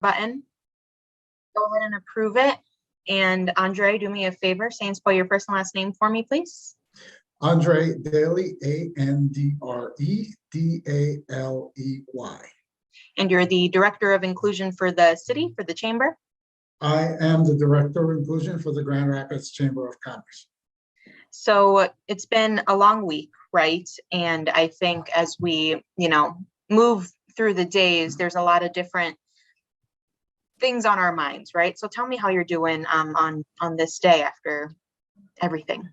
button. Go ahead and approve it. And Andre, do me a favor, say and spell your first and last name for me, please. Andre Daley, Andredaley. And you're the Director of Inclusion for the city, for the chamber? I am the Director of Inclusion for the Grand Rapids Chamber of Commerce. So it's been a long week, right? And I think as we, move through the days, there's a lot of different things on our minds, right? So tell me how you're doing on this day after everything.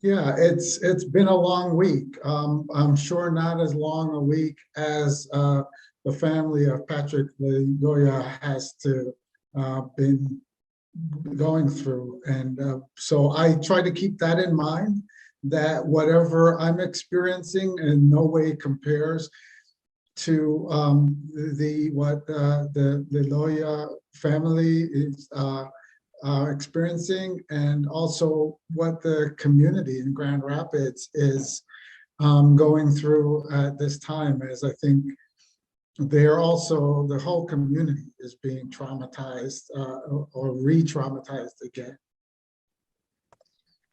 Yeah, it's been a long week. I'm sure not as long a week as the family of Patrick Loya has been going through. And so I try to keep that in mind, that whatever I'm experiencing in no way compares to what the Loya family is experiencing, and also what the community in Grand Rapids is going through at this time, as I think they're also, the whole community is being traumatized or re-traumatized again.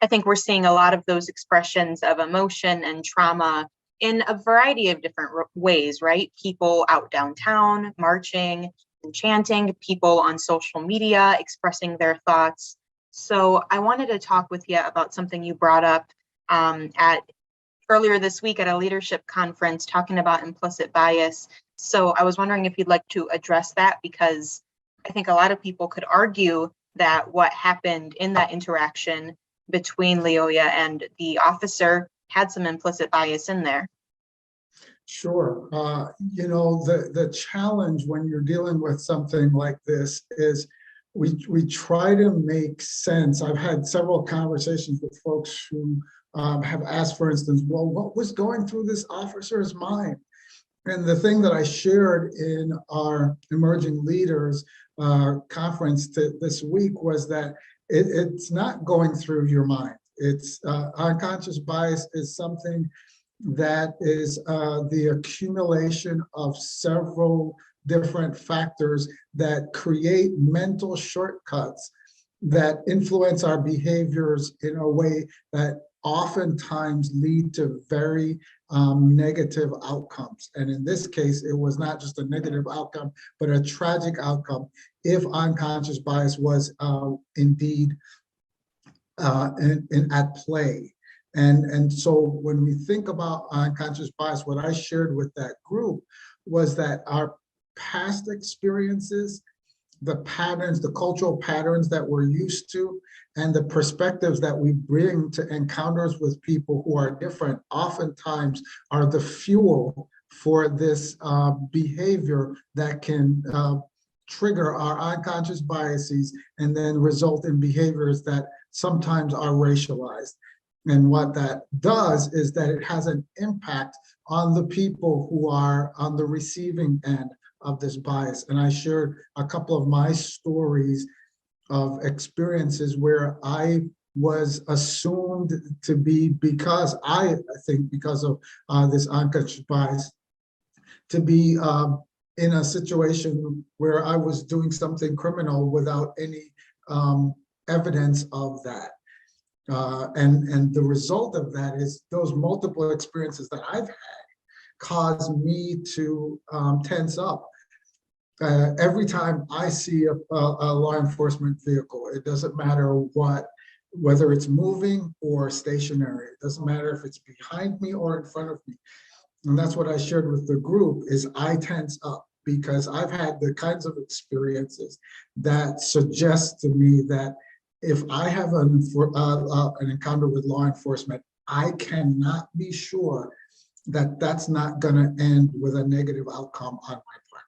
I think we're seeing a lot of those expressions of emotion and trauma in a variety of different ways, right? People out downtown marching and chanting, people on social media expressing their thoughts. So I wanted to talk with you about something you brought up earlier this week at a leadership conference, talking about implicit bias. So I was wondering if you'd like to address that, because I think a lot of people could argue that what happened in that interaction between Loya and the officer had some implicit bias in there. Sure. The challenge when you're dealing with something like this is we try to make sense. I've had several conversations with folks who have asked, for instance, well, what was going through this officer's mind? And the thing that I shared in our Emerging Leaders conference this week was that it's not going through your mind. It's unconscious bias is something that is the accumulation of several different factors that create mental shortcuts that influence our behaviors in a way that oftentimes lead to very negative outcomes. And in this case, it was not just a negative outcome, but a tragic outcome if unconscious bias was indeed at play. And so when we think about unconscious bias, what I shared with that group was that our past experiences, the patterns, the cultural patterns that we're used to, and the perspectives that we bring to encounters with people who are different, oftentimes are the fuel for this behavior that can trigger our unconscious biases and then result in behaviors that sometimes are racialized. And what that does is that it has an impact on the people who are on the receiving end of this bias. And I shared a couple of my stories of experiences where I was assumed to be, because I think because of this unconscious bias, to be in a situation where I was doing something criminal without any evidence of that. And the result of that is those multiple experiences that I've had caused me to tense up. Every time I see a law enforcement vehicle, it doesn't matter whether it's moving or stationary. It doesn't matter if it's behind me or in front of me. And that's what I shared with the group, is I tense up because I've had the kinds of experiences that suggest to me that if I have an encounter with law enforcement, I cannot be sure that that's not going to end with a negative outcome on my part.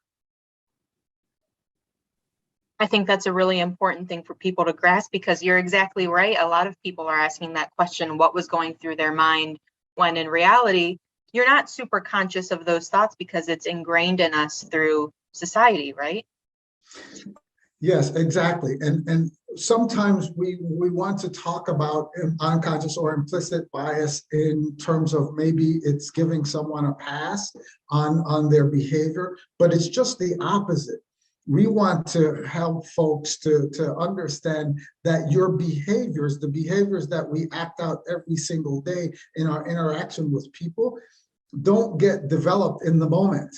I think that's a really important thing for people to grasp, because you're exactly right. A lot of people are asking that question, what was going through their mind, when in reality, you're not super conscious of those thoughts because it's ingrained in us through society, right? Yes, exactly. And sometimes we want to talk about unconscious or implicit bias in terms of maybe it's giving someone a pass on their behavior, but it's just the opposite. We want to help folks to understand that your behaviors, the behaviors that we act out every single day in our interaction with people, don't get developed in the moment.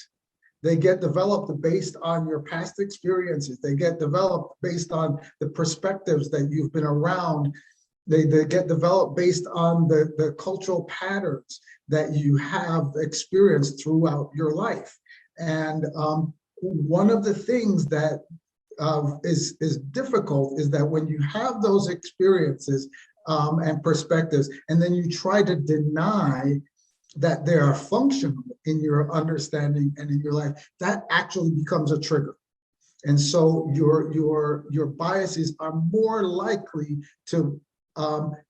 They get developed based on your past experiences. They get developed based on the perspectives that you've been around. They get developed based on the cultural patterns that you have experienced throughout your life. And one of the things that is difficult is that when you have those experiences and perspectives, and then you try to deny that they are functional in your understanding and in your life, that actually becomes a trigger. And so your biases are more likely to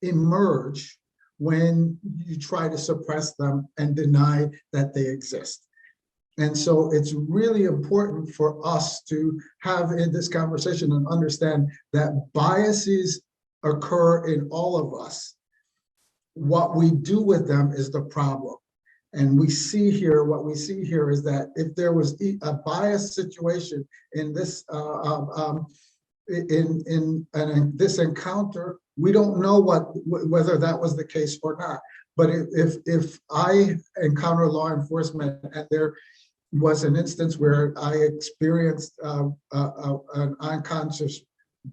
emerge when you try to suppress them and deny that they exist. And so it's really important for us to have in this conversation and understand that biases occur in all of us. What we do with them is the problem. And what we see here is that if there was a biased situation in this in this encounter, we don't know whether that was the case or not. But if I encounter law enforcement and there was an instance where I experienced an unconscious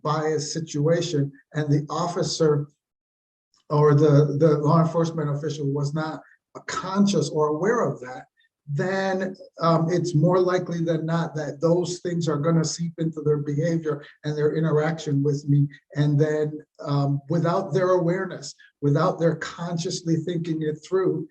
bias situation, and the officer or the law enforcement official was not conscious or aware of that, then it's more likely than not that those things are going to seep into their behavior and their interaction with me. And then without their awareness, without their consciously thinking it through,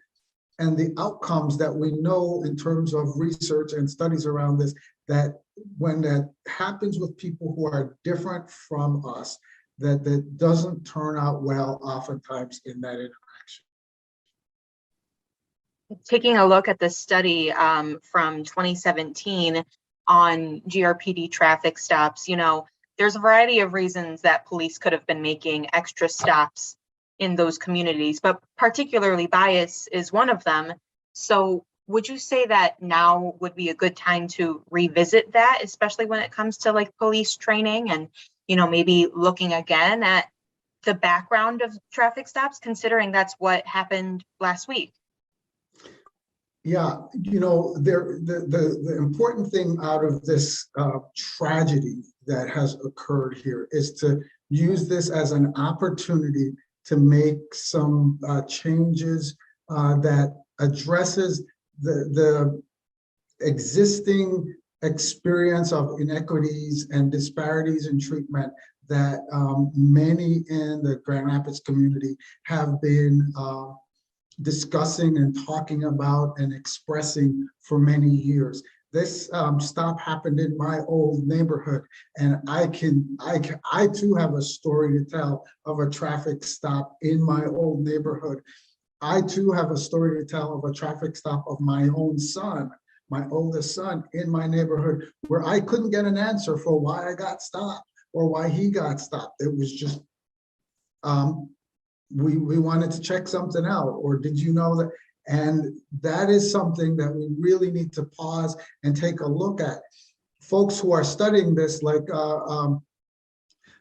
and the outcomes that we know in terms of research and studies around this, that when that happens with people who are different from us, that doesn't turn out well oftentimes in that interaction. Taking a look at the study from 2017 on GRPD traffic stops, there's a variety of reasons that police could have been making extra stops in those communities, but particularly bias is one of them. So would you say that now would be a good time to revisit that, especially when it comes to like police training and, maybe looking again at the background of traffic stops, considering that's what happened last week? Yeah, the important thing out of this tragedy that has occurred here is to use this as an opportunity to make some changes that addresses the existing experience of inequities and disparities in treatment that many in the Grand Rapids community have been discussing and talking about and expressing for many years. This stop happened in my old neighborhood, and I too have a story to tell of a traffic stop in my old neighborhood. I too have a story to tell of a traffic stop of my own son, my oldest son, in my neighborhood, where I couldn't get an answer for why I got stopped or why he got stopped. It was just we wanted to check something out, or did you know that? And that is something that we really need to pause and take a look at. Folks who are studying this, like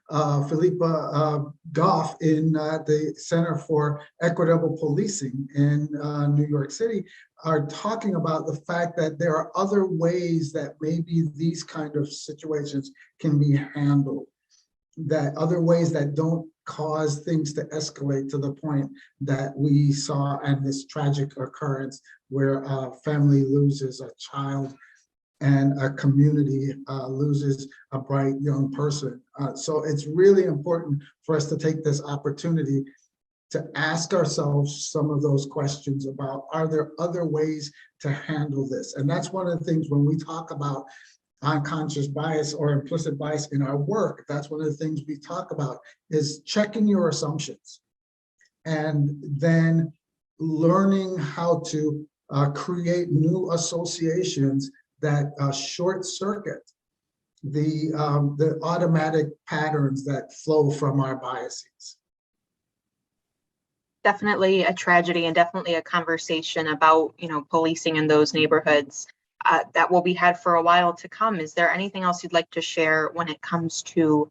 Philippa Goff in the Center for Equitable Policing in New York City, are talking about the fact that there are other ways that maybe these kind of situations can be handled, that other ways that don't cause things to escalate to the point that we saw in this tragic occurrence where a family loses a child and a community loses a bright young person. So it's really important for us to take this opportunity to ask ourselves some of those questions about, are there other ways to handle this? And that's one of the things when we talk about unconscious bias or implicit bias in our work, that's one of the things we talk about, is checking your assumptions and then learning how to create new associations that short circuit the automatic patterns that flow from our biases. Definitely a tragedy and definitely a conversation about, policing in those neighborhoods. that will be had for a while to come. Is there anything else you'd like to share when it comes to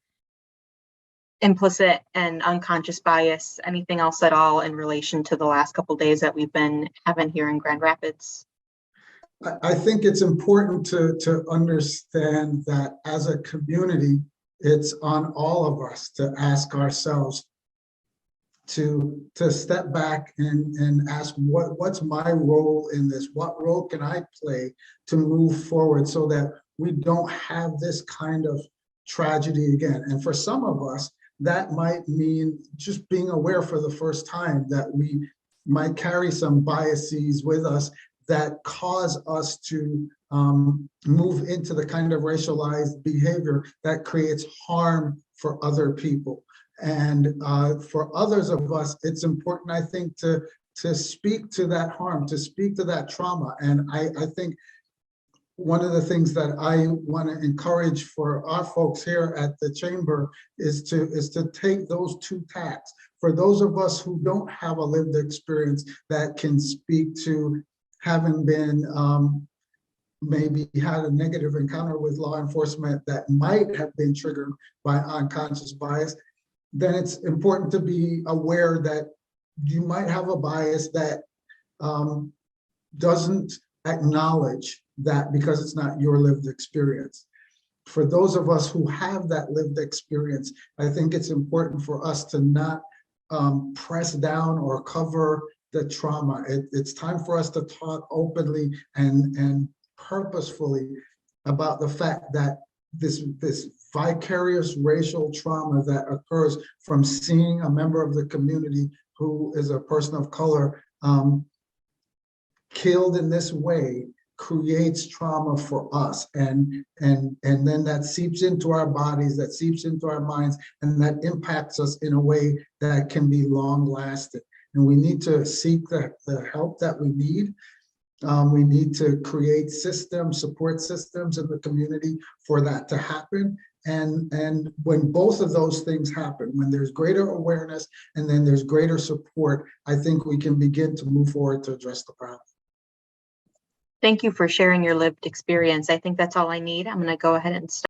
implicit and unconscious bias? Anything else at all in relation to the last couple of days that we've been having here in Grand Rapids? I think it's important to understand that as a community, it's on all of us to ask ourselves to step back and ask what's my role in this? What role can I play to move forward so that we don't have this kind of tragedy again? And for some of us, that might mean just being aware for the first time that we might carry some biases with us that cause us to move into the kind of racialized behavior that creates harm for other people. And for others of us, it's important, I think, to speak to that harm, to speak to that trauma. And I think one of the things that I want to encourage for our folks here at the chamber is to take those two tacks. For those of us who don't have a lived experience that can speak to having been maybe had a negative encounter with law enforcement that might have been triggered by unconscious bias, then it's important to be aware that you might have a bias that doesn't acknowledge that because it's not your lived experience. For those of us who have that lived experience, I think it's important for us to not press down or cover the trauma. It's time for us to talk openly and purposefully about the fact that this vicarious racial trauma that occurs from seeing a member of the community who is a person of color killed in this way creates trauma for us, and then that seeps into our bodies, that seeps into our minds, and that impacts us in a way that can be long lasting. And we need to seek the help that we need. We need to create systems, support systems in the community for that to happen. And when both of those things happen, when there's greater awareness and then there's greater support, I think we can begin to move forward to address the problem. Thank you for sharing your lived experience. I think that's all I need. I'm going to go ahead and stop.